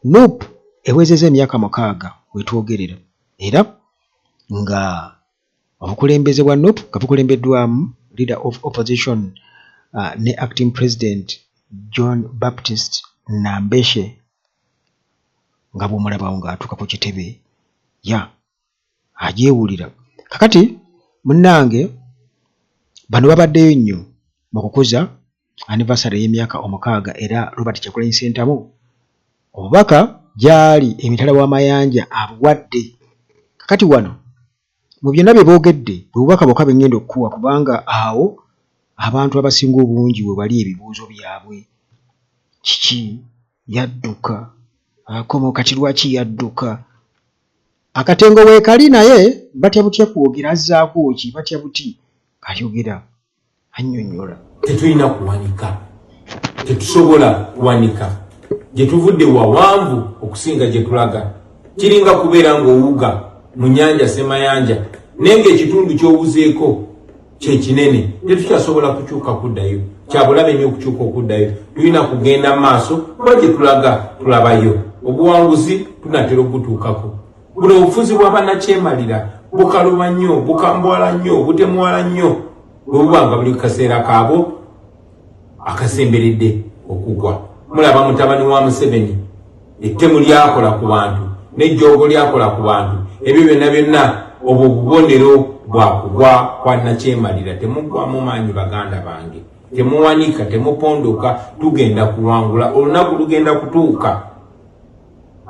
NUP ewezezza emyaka 6 wetwogerera era nga obukulembeze bwa NUP nga bukulembeddwamu leader of opposition ne acting president John Baptist Nambeshe nga bw'omulabawo ng'atuuka ku kitebe agyewulira. Kakati munnange bano babaddeyo nnyo mu kukuza anniversary y'emyaka 6 era Robert Kyagulanyi Ssentamu obubaka gyali emitala w'amayanja abuwadde. Kakati wano mu byonna bye boogedde bwe bubaka bwokka bwe ngenda okukuwa kubanga awo abantu abasinga obungi we bali ebibuuzo byabwe. Kiki yadduka akomo kati lwaki yadduka akatengo weekali naye batya butya kwogera azzaako ki batya buti kayogera annyonnyola. Tetulina kuwanika, tetusobola kuwanika gye tuvudde wawanvu okusinga gye tulaga. Kiringa kubeera ng'owuga mu nnyanja Semayanja naye ng'ekitundu ky'owuzeeko kye kinene tetukyasobola kukyuka kuddayo. Kyabulabe nnyo okukyuka okuddayo. Tulina kugenda mu maaso kuba gye tulaga tulabayo. Obuwanguzi tunatera okutuukako. Buno obufuzi bw'abannakyemalira bukaluma nnyo, bukambwala nnyo, butemuwala nnyo bwe buba nga buli kaseera kaabo akasemberedde okugwa. Mulaba mutabani wa Museveni ettemu lyakola ku bantu n'ejjoogo lyakola ku bantu. Ebyo byonna byonna obwo bubonero bwa kugwa kwa nnakyemalira. Temuggwamu maanyi baganda bange, temuwanika, temupondoka. Tugenda kuwangula, olunaku lugenda kutuuka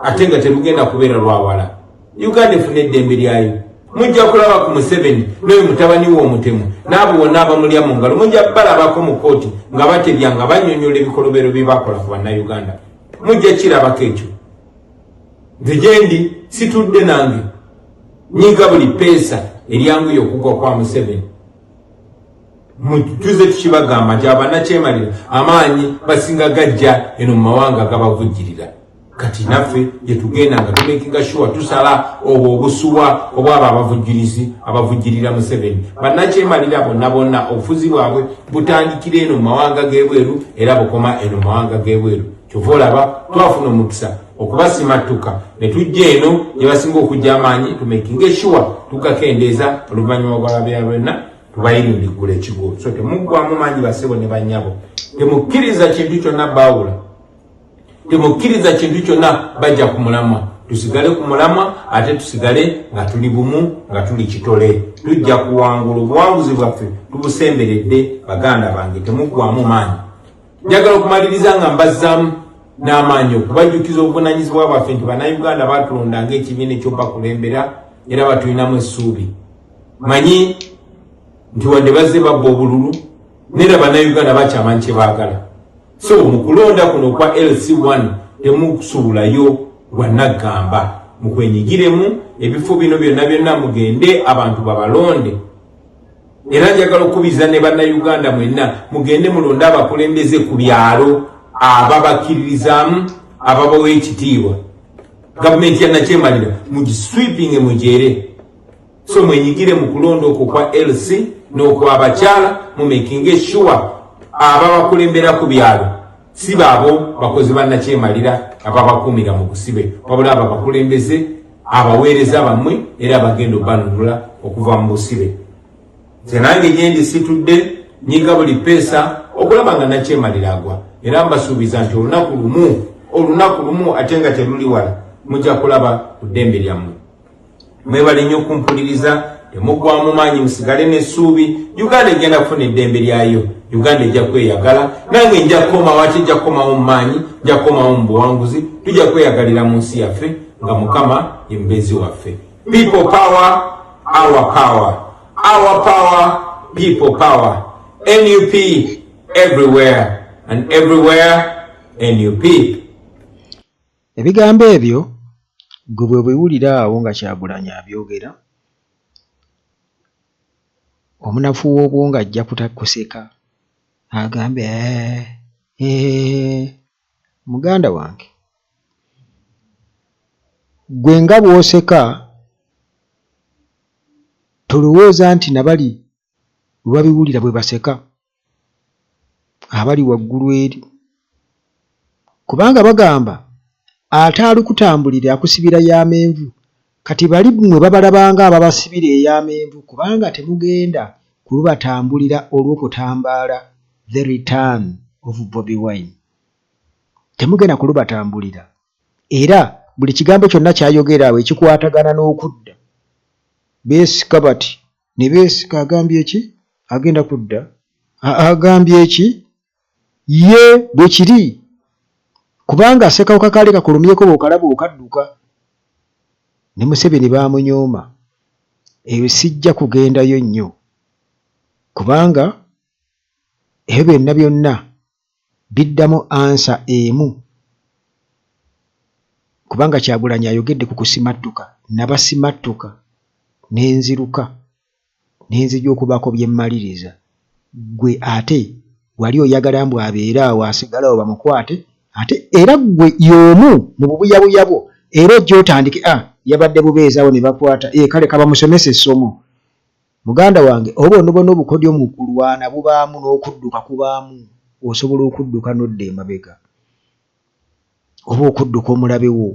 ate nga terugenda kubeera lwawala. Uganda efuna eddembe lyayo. Mujja kulaba ku Museveni n'oyo mutabani w'omutemu n'abo bonna abamulya mu ngalo mujja balabako mu kooti nga batebya nga bannyonnyola ebikolobero bye bakola ku bannayuganda. Mujja kirabako ekyo. Nze gyendi situdde nange nyiga buli peesa eryanguye okugwa kwa Museveni. Tuze tukibagamba nti abannakyemalira amaanyi basinga gajja eno mu mawanga gabavujjirira. Kati naffe gye tugenda nga tumekinga sure tusala obwo obusuwa obwaba abavujjirira Museveni. Bannakyemalira bonna bonna obufuzi bwabwe butandikira eno mu mawanga g'ebweru era bukoma eno mu mawanga g'ebweru. Kyova olaba twafuna omukisa okubasimatuka ne tujja eno gye basinga okujja amaanyi tumekinga sure tukakendeeza oluvannyuma bw'ababira bonna tubayirindiggula ekigo. So temuggwamu maanyi basebo ne bannyabo. Temukkiriza kintu kyonna baawula. Temukkiriza kintu kyonna bajja ku mulamwa. Tusigale ku mulamwa ate tusigale nga tuli bumu nga tuli kitole. Tujja kuwangula obuwanguzi bwaffe tubusemberedde baganda bange. Temuggwamu maanyi. Njagala okumaliriza nga mbazzaamu n'amaanyi okubajjukiza obuvunaanyizibwa bwaffe nti bannayuganda batulonda ng'ekibiina ekyobakulembera era batulinamu essuubi. Manyi nti wadde bazze babba obululu neera bannayuganda bakyamanyi kye baagala. So mu kulonda kuno kwa LC1 temusuulayo lwannagamba. Mukwenyigiremu ebifo bino byonna byonna mugende abantu babalonde. Era njagala okubiza ne bannayuganda mwenna mugende mulonde abakulembeze ku byalo ababakkiririzaamu ababawa ekitiibwa. Gavumenti ya Nakyemalira mugisweepinge mujere. So mwenyigire mu kulonda okwo kwa LC n'okwabakyala mumekinge sure ababakulembera ku byalo si baabo bakozi bannakyemalira ababakuumira mu busibe wabula abo bakulembeze abaweereza bammwe era abagenda obbanunula okuva mu busibe. Nze nange gyendi situdde nyiga buli peesa okulaba nga Nakyemalira agwa era mbasuubiza nti olunaku lumu ate nga teruli wala mujja kulaba ku ddembe lyammwe. Mwebale nnyo okumpuliriza, temuggwamu maanyi, musigale n'essuubi. Uganda egenda kufuna eddembe lyayo. Uganda ejja kweyagala, nange nja kukomawo ate nja kukomawo mu maanyi, nja kukomawo mu buwanguzi. Tujja kweyagalira mu nsi yaffe nga Mukama ye mubeezi waffe. People power, our power. Our power, people power. NUP everywhere and everywhere NUP. Ebigambo ebyo gwe bwe biwulira awo nga Kyagulanyi abyogera, omunafu w'obwo ng'ajja kutakuseka agambe muganda wange gwe nga bw'oseka tolowooza nti nabali bwe babiwulira bwe baseka abali waggulu eri, kubanga bagamba ate alikutambulira akusibira y'amenvu kati bali mmwe babalabanga ababasibira ey'amenvu kubanga temugenda kulubatambulira olw'okutambaala the return of Bobi Wine. Temugenda kulubatambulira era buli kigambo kyonna kyayogera awo ekikwatagana n'okudda beesika bati ne beesika agambye eki agenda kudda agambye eki ye bwe kiri kubanga asekawo kakaale kakulumyeko bw'okalaba okadduka. Ne Museveni baamunyooma eyo sijja kugendayo nnyo kubanga ebyo byonna byonna biddamu ansa emu kubanga Kyagulanyi ayogedde ku kusimattuka nabasimattuka n'enziruka n'enzija okubaako bye mmaliriza gwe ate wali oyagala mbu abeere awo asigalawo bamukwate ate era gwe y'omu mu bubuyabuya bwo era ojja otandike yabadde bubeezaawo ne bakwata kale kabamusomesa essomo. Muganda wange oba onobona obukodyo mu kulwana bubaamu n'okudduka kubaamu osobola okudduka n'odda emabega oba okudduka omulabewo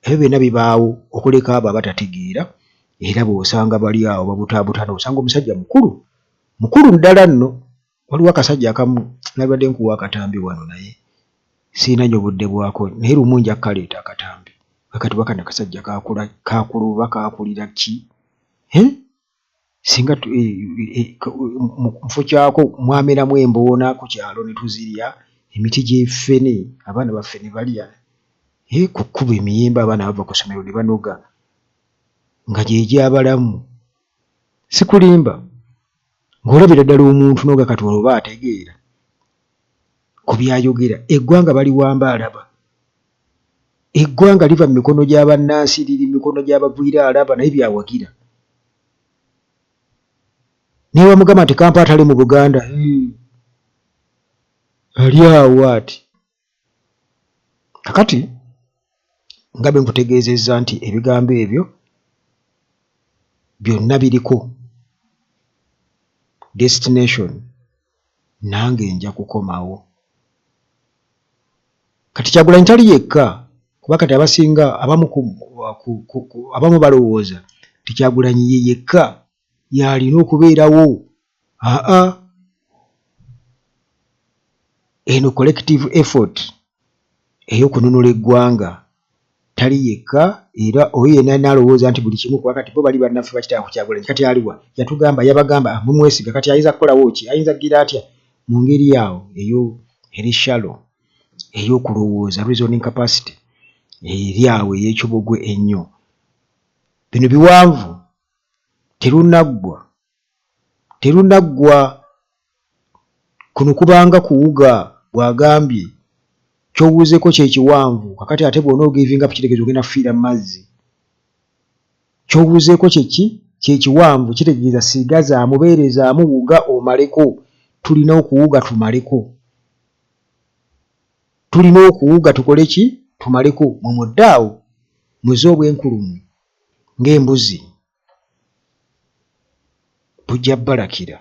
ebyo byonna bibaawo okuleka abo abatategeera era bw'osanga bali awo babutaabutana osanga omusajja mukulu ddala nno. Waliwo akasajja akamu nabadde nkuwa akatambi wano naye siina nnyo budde bwako naye lumu nja kukaleeta akatambi kakati wakana akasajja kakuluba kakulira ki singa mufo kyako mwameramu emboona ku kyalo ne tuzirya emiti gy'effene abaana baffe ne balya ku kkuba emiyembe abaana bava ku ssomero ne banoga nga gyegyabalamu sikulimba ng'olabira ddala omuntu n'oga kati oba ategeera ku byayogera. Eggwanga baliwamba alaba, eggwanga liva mu mikono gy'abannansi liri mu mikono gy'abagwira alaba naye byawagira. Naye wamugamba nti Kampa atali mu Buganda ali awo ati. Kakati nga bwe nkutegeezezza nti ebigambo ebyo byonna biriko destination, nange nja kukomawo. Kati Kyagulanyi tali yekka kuba kati abasinga abamu balowooza ti Kyagulanyi ye yekka yalina okubeerawo. Eno collective effort ey'okununula eggwanga tali yekka era oyo yenna nalowooza nti buli kimu kuba kati bo bali bannaffe bakitaba ku Kyagulanyi kati aliwa yatugamba yabagamba mumwesiga kati ayinza kukolawo ki ayinza kugira atya mu ngeri awo eri shallow ey'okulowooza reasoning capacity eri awo ey'ekibogwe ennyo. Bino biwanvu terunaggwa kuno kubanga kuwuga bw'agambye ky'owuzeeko kyekiwanvu kakati ate bw'ona ogivinga ku kitegeezo ogenda kufiira mu mazzi. Ky'owuzeeko kyekiwanvu kitegeeza sigazaamu beerezaamu wuga omaleko. Tulina okuwuga tumaleko, tulina okuwuga tukole ki tumaleko. Mumuddaawo muze obwenkulumu ng'embuzi bujja balakira.